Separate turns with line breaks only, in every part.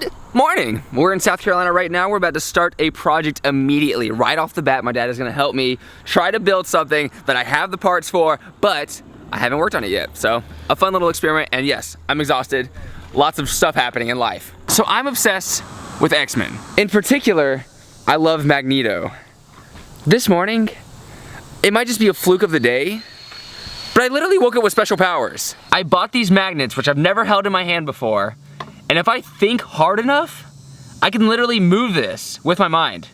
Good morning. We're in South Carolina right now. We're about to start a project immediately. Right off the bat, my dad is gonna help me try to build something that I have the parts for, but I haven't worked on it yet. So a fun little experiment, and yes, I'm exhausted. Lots of stuff happening in life. So I'm obsessed with X-Men. In particular, I love Magneto. This morning, it might just be a fluke of the day, but I literally woke up with special powers. I bought these magnets, which I've never held in my hand before, and if I think hard enough, I can literally move this with my mind.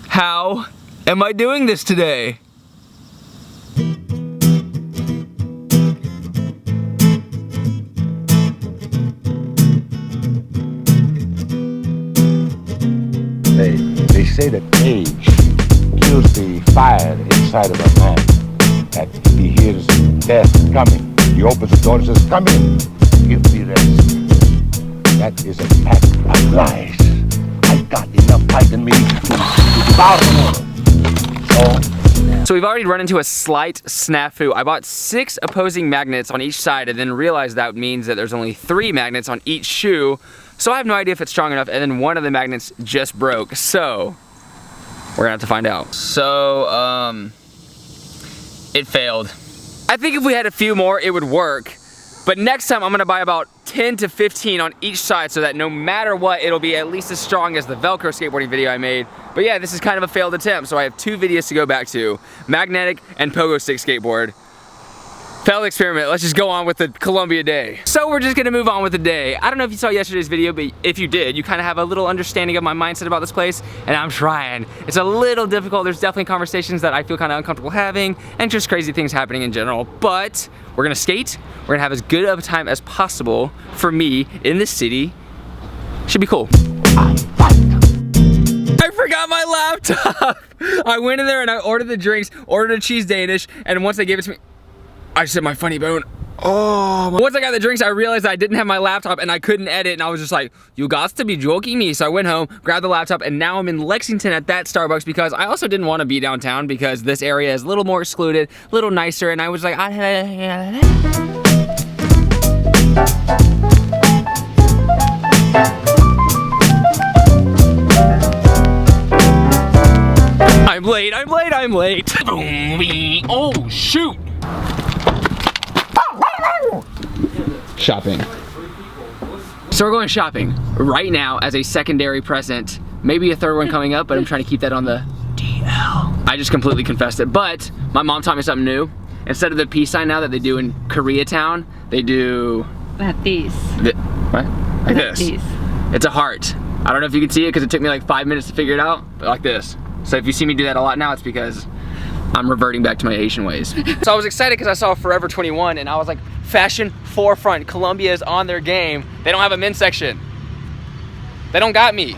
How am I doing this today?
They say that age kills the fire inside of a man. That he hears death coming. He opens the door and says, "Come in, give me rest." That is a pack of lies. I got enough fight in me to devour the world. So
we've already run into a slight snafu. I bought 6 opposing magnets on each side and then realized that means that there's only 3 magnets on each shoe. So I have no idea if it's strong enough, and then one of the magnets just broke. So we're gonna have to find out. So, it failed. I think if we had a few more, it would work. But next time I'm gonna buy about 10 to 15 on each side so that no matter what, it'll be at least as strong as the Velcro skateboarding video I made. But yeah, this is kind of a failed attempt, so I have 2 videos to go back to. Magnetic and pogo stick skateboard. Failed experiment. Let's just go on with the Columbia day. So we're just gonna move on with the day. I don't know if you saw yesterday's video, but if you did, you kind of have a little understanding of my mindset about this place, and I'm trying. It's a little difficult. There's definitely conversations that I feel kind of uncomfortable having, and just crazy things happening in general. But we're gonna skate. We're gonna have as good of a time as possible for me in this city. Should be cool. I forgot my laptop. I went in there and I ordered the drinks, ordered a cheese Danish, and once they gave it to me, I just hit my funny bone. Oh. Once I got the drinks, I realized I didn't have my laptop and I couldn't edit, and I was just like, you got to be joking me. So I went home, grabbed the laptop, and now I'm in Lexington at that Starbucks because I also didn't want to be downtown because this area is a little more excluded, a little nicer, and I was like, I'm late, I'm late, I'm late. Oh, shoot. Shopping. So we're going shopping right now as a secondary present. Maybe a third one coming up, but I'm trying to keep that on the DL. I just completely confessed it, but my mom taught me something new. Instead of the peace sign now that they do in Koreatown, they do...
Like these.
What? Like this.
These.
It's a heart. I don't know if you can see it because it took me like 5 minutes to figure it out, but like this. So if you see me do that a lot now, it's because I'm reverting back to my Asian ways. So I was excited because I saw Forever 21 and I was like, fashion forefront, Columbia is on their game. They don't have a men's section. They don't got me.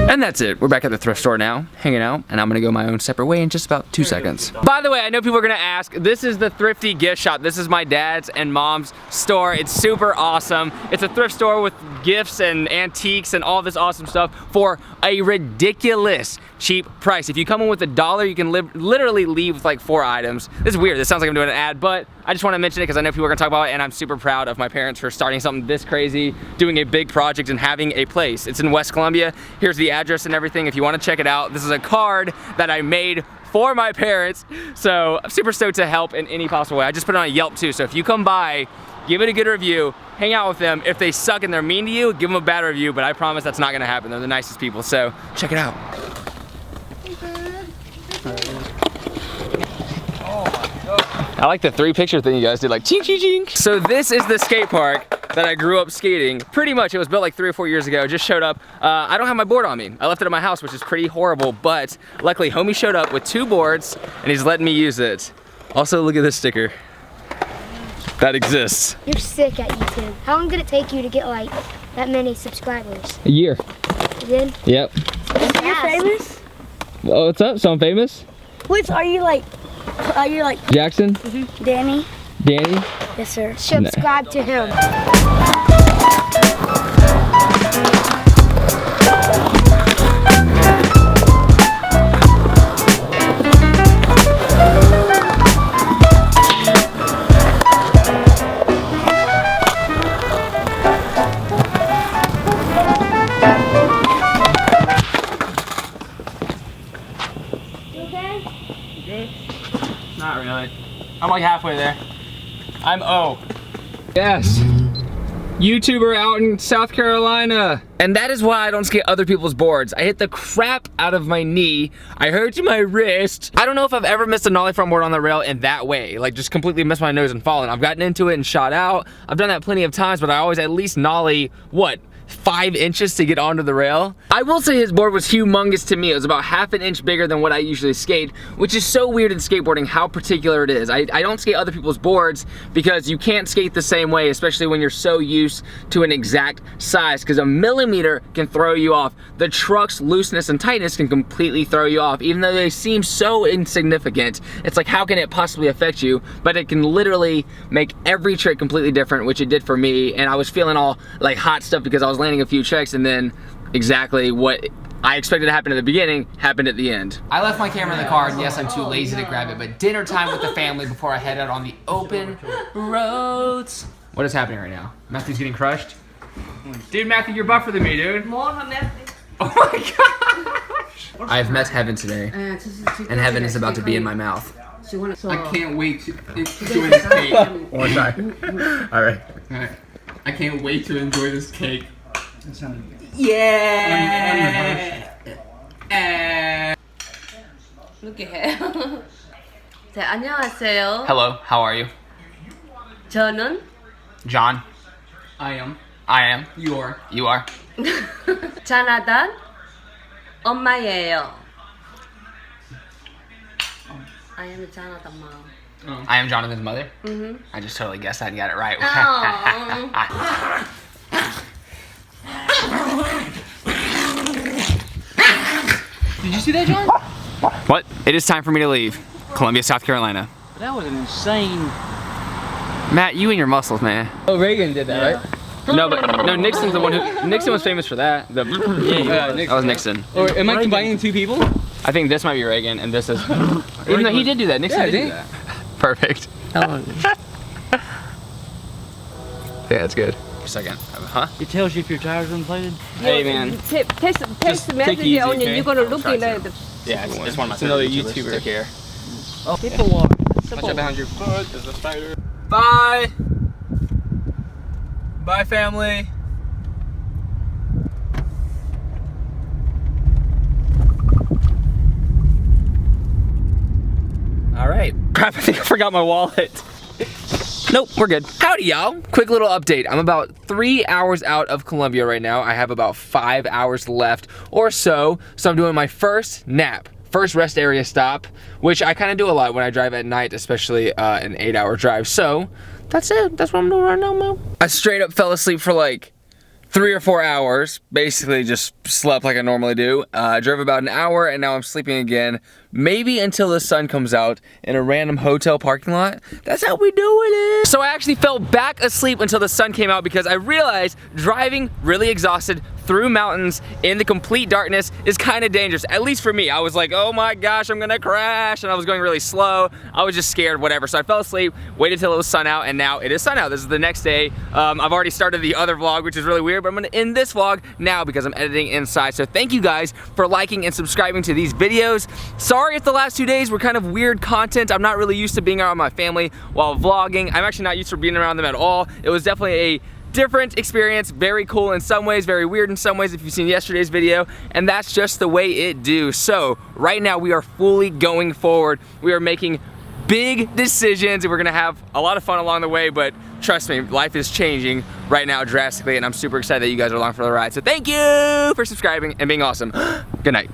And that's it. We're back at the thrift store now, hanging out, and I'm gonna go my own separate way in just about 2 seconds. By the way, I know people are gonna ask, this is the Thrifty gift shop. This is my dad's and mom's store. It's super awesome. It's a thrift store with gifts and antiques and all this awesome stuff for a ridiculous cheap price. If you come in with $1, you can literally leave with like 4 items. This is weird. This sounds like I'm doing an ad, but I just want to mention it because I know people are gonna talk about it, and I'm super proud of my parents for starting something this crazy, doing a big project and having a place. It's in West Columbia. Here's the address and everything if you want to check it out. This is a card that I made for my parents, so I'm super stoked to help in any possible way. I just put it on a Yelp too, so if you come by, give it a good review, hang out with them. If they suck and they're mean to you, give them a bad review, but I promise that's not gonna happen. They're the nicest people, so check it out. I like the 3 picture thing you guys did, like ching ching ching. So this is the skate park that I grew up skating. Pretty much, it was built like 3 or 4 years ago. Just showed up. I don't have my board on me. I left it at my house, which is pretty horrible, but luckily homie showed up with 2 boards and he's letting me use it. Also, look at this sticker. That exists.
You're sick at YouTube. How long did it take you to get like that many subscribers?
A year.
You did?
Yep.
You're famous?
Well, what's up? So I'm famous?
Which are you like? Are you like
Jackson?
Danny?
Danny?
Yes, sir.
Subscribe to him.
Not really. I'm like halfway there. I'm O. Yes. YouTuber out in South Carolina. And that is why I don't skate other people's boards. I hit the crap out of my knee. I hurt my wrist. I don't know if I've ever missed a nollie front board on the rail in that way. Like just completely missed my nose and fallen. I've gotten into it and shot out. I've done that plenty of times, but I always at least nollie, what? 5 inches to get onto the rail. I will say his board was humongous to me. It was about half an inch bigger than what I usually skate, which is so weird in skateboarding how particular it is. I don't skate other people's boards because you can't skate the same way, especially when you're so used to an exact size, because a millimeter can throw you off. The truck's looseness and tightness can completely throw you off, even though they seem so insignificant. It's like, how can it possibly affect you? But it can literally make every trick completely different, which it did for me, and I was feeling all like hot stuff because I was landing a few tricks, and then exactly what I expected to happen at the beginning happened at the end. I left my camera in the car, and yes, I'm too lazy to grab it, but dinner time with the family before I head out on the open roads. What is happening right now? Matthew's getting crushed? Dude, Matthew, you're buffer than me, dude. Oh my gosh! I have met heaven today, and heaven is about to be in my mouth.
I can't wait to enjoy this cake.
One more time. All right.
I can't wait to enjoy this cake.
Yeah. Look at him. 네, 안녕하세요.
Hello, how are you?
저는
John.
I am.
You are.
자나단 엄마예요. I am Jonathan mom.
I am Jonathan's mother?
Mm-hmm.
I just totally guessed that and got it right.
Did you see that, John?
What? It is time for me to leave Columbia, South Carolina.
That was an insane.
Matt, you and your muscles, man.
Oh, Reagan did that, right?
No, but no, Nixon's the one who. Nixon was famous for that. That was Nixon.
Or am I combining two people?
I think this might be Reagan, and this is. Even though he did do that, Nixon did do that. Perfect. Yeah, that's good. A second. Huh?
It tells you if your tires are inflated.
Hey, man.
Text the message
easy,
on you.
okay?
You're gonna look in there.
Yeah, it's one of my
It's another
favorite YouTubers.
YouTuber.
Take care.
People walk.
Watch out behind your foot. There's a spider.
Bye. Bye, family. All right. Crap, I think I forgot my wallet. Nope, we're good. Howdy, y'all. Quick little update. I'm about 3 hours out of Columbia right now. I have about 5 hours left or so. So I'm doing my first nap. First rest area stop, which I kind of do a lot when I drive at night, especially an 8-hour drive. So that's it. That's what I'm doing right now, man. I straight up fell asleep for like 3 or 4 hours. Basically just slept like I normally do. Drove about an hour and now I'm sleeping again. Maybe until the sun comes out in a random hotel parking lot. That's how we doing it. So I actually fell back asleep until the sun came out because I realized driving really exhausted through mountains in the complete darkness is kind of dangerous, at least for me. I was like, oh my gosh, I'm gonna crash, and I was going really slow. I was just scared, whatever. So I fell asleep, waited till it was sun out, and now it is sun out. This is the next day. I've already started the other vlog, which is really weird, but I'm gonna end this vlog now because I'm editing inside. So thank you guys for liking and subscribing to these videos. Sorry if the last 2 days were kind of weird content. I'm not really used to being around my family while vlogging. I'm actually not used to being around them at all. It was definitely a different experience, very cool in some ways, very weird in some ways if you've seen yesterday's video, and that's just the way it do. So right now we are fully going forward. We are making big decisions and we're gonna have a lot of fun along the way, but trust me, life is changing right now drastically and I'm super excited that you guys are along for the ride. So thank you for subscribing and being awesome. Good night.